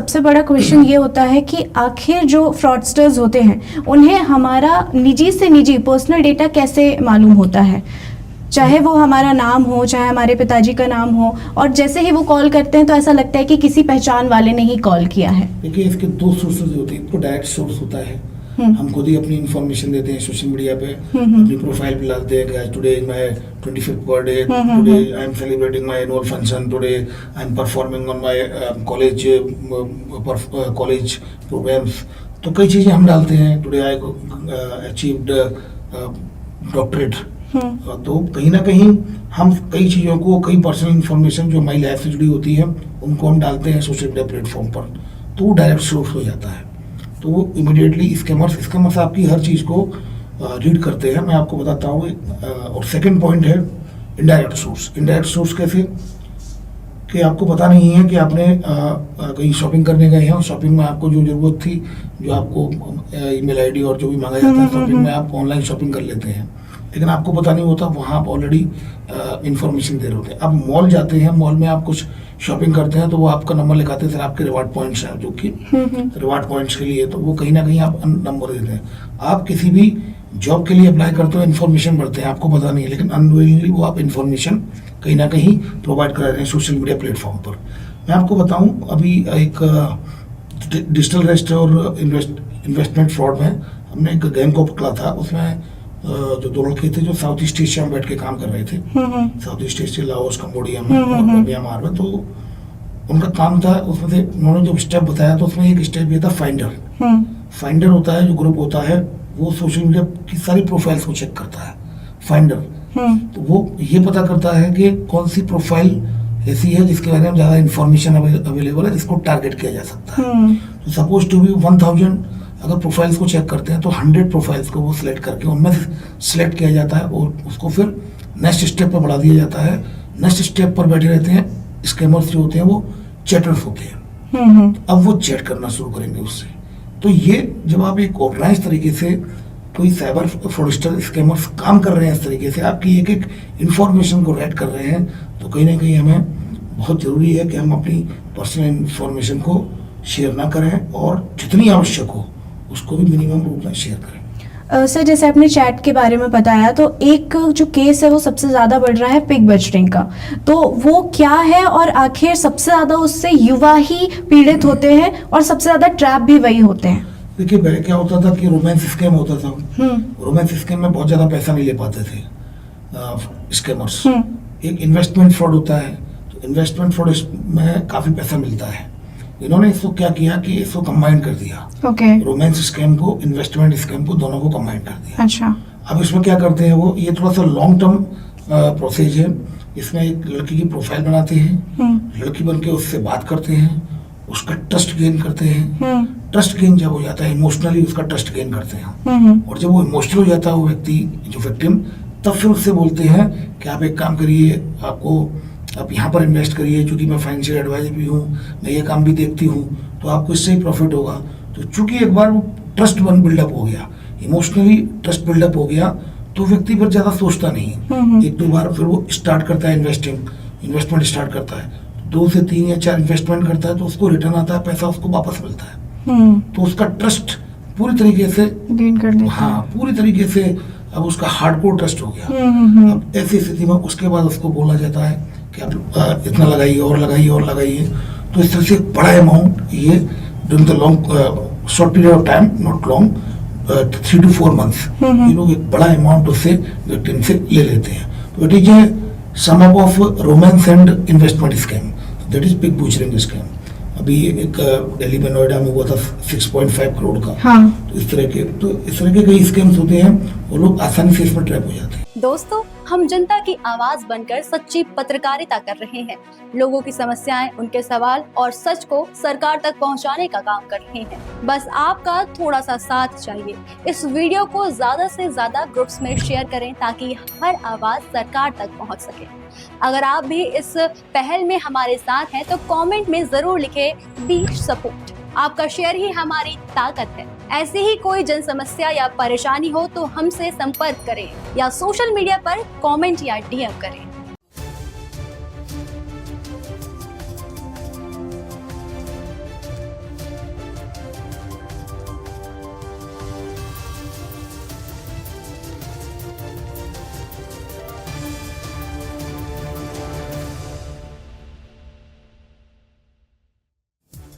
सबसे बड़ा क्वेश्चन ये होता है कि आखिर जो फ्रॉडस्टर्स होते हैं उन्हें हमारा निजी से निजी पर्सनल डेटा कैसे मालूम होता है, चाहे वो हमारा नाम हो, चाहे हमारे पिताजी का नाम हो, और जैसे ही वो कॉल करते हैं तो ऐसा लगता है कि किसी पहचान वाले ने ही कॉल किया है। देखिए, इसके दो सोर्सेज होते हैं। तो डायरेक्ट सोर्स होता है, हम खुद ही अपनी इन्फॉर्मेशन देते हैं सोशल मीडिया पे, अपनी प्रोफाइल पे डालते हैं कि today my 25th birthday, today I am celebrating my annual function, today I am performing on my college programs. तो कई चीज़ें हम डालते हैं, टुडे आई अचीव्ड डॉक्टरेट। तो कहीं ना कहीं हम कई चीज़ों को, कई पर्सनल इन्फॉर्मेशन जो हमारी लाइफ से जुड़ी होती है उनको हम डालते हैं सोशल मीडिया प्लेटफॉर्म पर, तो वो डायरेक्ट सोर्स हो जाता है। तो वो इमिडिएटली स्कैमर्स आपकी हर चीज़ को रीड करते हैं, मैं आपको बताता हूँ। और सेकंड पॉइंट है इनडायरेक्ट सोर्स। इनडायरेक्ट सोर्स कैसे कि आपको पता नहीं है कि आपने कहीं शॉपिंग करने गए हैं और शॉपिंग में आपको जो ज़रूरत थी, जो आपको ईमेल आईडी और जो भी मांगा जाता है शॉपिंग में, आप ऑनलाइन शॉपिंग कर लेते हैं, लेकिन आपको पता नहीं होता वहाँ आप ऑलरेडी इन्फॉर्मेशन दे रहे होते हैं। अब मॉल जाते हैं, मॉल में आप कुछ शॉपिंग करते हैं तो वो आपका नंबर लिखाते हैं, सर आपके रिवार्ड पॉइंट्स हैं, जो कि रिवार्ड पॉइंट्स के लिए, तो वो कहीं ना कहीं आप नंबर देते हैं। आप किसी भी जॉब के लिए अप्लाई करते हो, इन्फॉर्मेशन भरते हैं, आपको पता नहीं है, लेकिन अननोइंगली वो आप इन्फॉर्मेशन कहीं ना कहीं प्रोवाइड करा रहे हैं सोशल मीडिया प्लेटफॉर्म पर। मैं आपको बताऊं, अभी एक डिजिटल अरेस्ट और इन्वेस्टमेंट फ्रॉड में हमने एक गैंग को पकड़ा था। उसमें जो दो लड़के थे जो साउथ ईस्ट एशिया में बैठ के काम कर रहे थे, south east Asia, Laos, Cambodia में और म्यांमार में। तो उनका काम था, उसमें से उन्होंने जो स्टेप बताया तो उसमें एक स्टेप ये था फाइंडर। फाइंडर होता है जो ग्रुप होता है, वो सोशल मीडिया की सारी प्रोफाइल्स को चेक करता है, फाइंडर। तो वो ये पता करता है कि कौन सी प्रोफाइल ऐसी है जिसके बारे में ज्यादा इंफॉर्मेशन अवेलेबल है, जिसको टारगेट किया जा सकता है। तो सपोज टू बी 1000 अगर प्रोफाइल्स को चेक करते हैं तो 100 प्रोफाइल्स को वो सिलेक्ट करके उनमें से सिलेक्ट किया जाता है और उसको फिर नेक्स्ट स्टेप पर बढ़ा दिया जाता है। नेक्स्ट स्टेप पर बैठे रहते हैं स्कैमर्स जो होते हैं, वो चैटर्स होते हैं। अब वो चैट करना शुरू करेंगे उससे। तो ये जब आप एक ऑर्गेनाइज तरीके से कोई साइबर फ्रॉडस्टर स्कैमर्स काम कर रहे हैं, इस तरीके से आपकी एक एक इन्फॉर्मेशन को रेड कर रहे हैं, तो कहीं ना कहीं हमें बहुत ज़रूरी है कि हम अपनी पर्सनल इन्फॉर्मेशन को शेयर ना करें और जितनी आवश्यक हो उसको भी मिनिमम रूप में शेयर करें। सर, जैसे आपने चैट के बारे में बताया, तो एक जो केस है वो सबसे ज़्यादा बढ़ रहा है पिग बजटिंग का, तो वो क्या है और आखिर सबसे ज़्यादा उससे युवा ही पीड़ित होते हैं और सबसे ज़्यादा ट्रैप भी वही होते हैं? देखिए, पहले क्या होता था कि रोमांस स्कैम होता था। रोमांस स्कैम में बहुत ज़्यादा पैसा नहीं ले पाते थे स्कैमर्स। एक इन्वेस्टमेंट फ्रॉड होता है, तो इन्वेस्टमेंट फ्रॉड में काफ़ी पैसा मिलता है। इन्होंने इसको क्या किया कि इसको कंबाइन कर दिया, रोमांस स्कैम को, इन्वेस्टमेंट स्कैम को, दोनों को कंबाइन कर दिया। अच्छा। अब इसमें क्या करते हैं वो, ये थोड़ा सा लॉन्ग टर्म प्रोसेस है। इसमें एक लड़की की प्रोफाइल बनाते हैं, लड़की बन के उससे बात करते हैं, उसका ट्रस्ट गेन करते हैं। ट्रस्ट गेन जब हो जाता है, इमोशनली उसका ट्रस्ट गेन करते हैं, और जब वो इमोशनल हो जाता है वो व्यक्ति, जो विक्टिम, तब फिर उससे बोलते हैं कि आप एक काम करिए, आप यहाँ पर इन्वेस्ट करिए, क्योंकि मैं फाइनेंशियल एडवाइजर भी हूँ, मैं ये काम भी देखती हूँ, तो आपको इससे ही प्रॉफिट होगा। तो चूंकि एक बार वो ट्रस्ट बिल्डअप हो गया, इमोशनली ट्रस्ट बिल्डअप हो गया, तो व्यक्ति फिर ज़्यादा सोचता नहीं। एक दो बार फिर वो स्टार्ट करता है इन्वेस्टमेंट स्टार्ट करता है, 2 से 3 या 4 इन्वेस्टमेंट करता है, तो उसको रिटर्न आता है, पैसा उसको वापस मिलता है। तो उसका ट्रस्ट पूरी तरीके से गेन कर लेता है। हाँ, पूरी तरीके से अब उसका हार्डकोर ट्रस्ट हो गया। अब ऐसी स्थिति में उसके बाद उसको बोला जाता है कि आप इतना लगाइए और लगाइए और लगाइए। तो इस तरह से बड़ा अमाउंट ये during the long short period of time, not long, 3 to 4 months, ये लोग एक बड़ा अमाउंट उससे विक्टिम से ले लेते हैं। तो it is a sum up of romance and investment scam, that is pig butchering scam. अभी एक दिल्ली में, नोएडा में हुआ था 6.5 करोड़ का। तो इस तरह के कई स्कैम्स होते हैं, वो लोग आसानी से इसमें ट्रैप हो जाते हैं। दोस्तों, हम जनता की आवाज बनकर सच्ची पत्रकारिता कर रहे हैं। लोगों की समस्याएं, उनके सवाल और सच को सरकार तक पहुंचाने का काम कर रहे हैं। बस आपका थोड़ा सा साथ चाहिए। इस वीडियो को ज्यादा से ज्यादा ग्रुप्स में शेयर करें ताकि हर आवाज सरकार तक पहुंच सके। अगर आप भी इस पहल में हमारे साथ हैं तो कमेंट में जरूर लिखें बी सपोर्ट। आपका शेयर ही हमारी ताकत है। ऐसी ही कोई जन समस्या या परेशानी हो तो हमसे संपर्क करें या सोशल मीडिया पर कमेंट या डीएम करें।